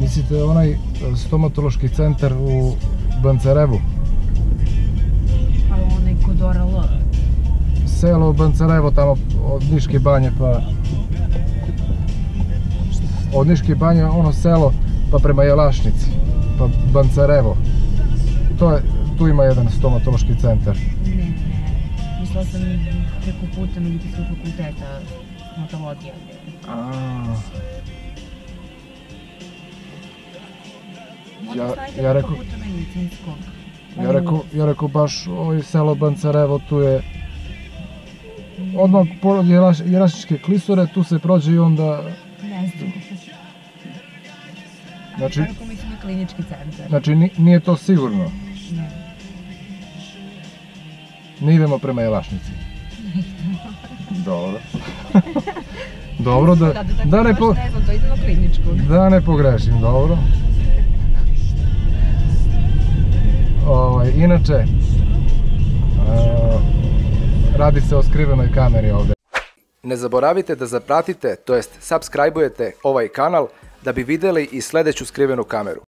Mislite onaj stomatološki centar u Bancarevu? Pa onaj kod Ora L. Selo Bancarevo, tamo od Niške banje pa... Od Niške banje ono selo pa prema Jelašnici, pa Bancarevo. Tu ima jedan stomatološki centar. Ne. Mislila sam preko puta medicinskog fakulteta stomatologija. Ja rekao baš ovo selo Bancarevo, tu je odmah pored Jelašničke klisure, tu se prođe i onda... Ne znam. Znači, tako mislim na klinički centar. Znači nije to sigurno? Ne. Ne idemo prema Jelašnici? Ne idemo. Dobro. Dobro, da ne pogrešim, dobro. Inače, radi se o skrivenoj kameri ovde. Ne zaboravite da zapratite, to jest subscribe-ujete ovaj kanal da bi videli i sledeću skrivenu kameru.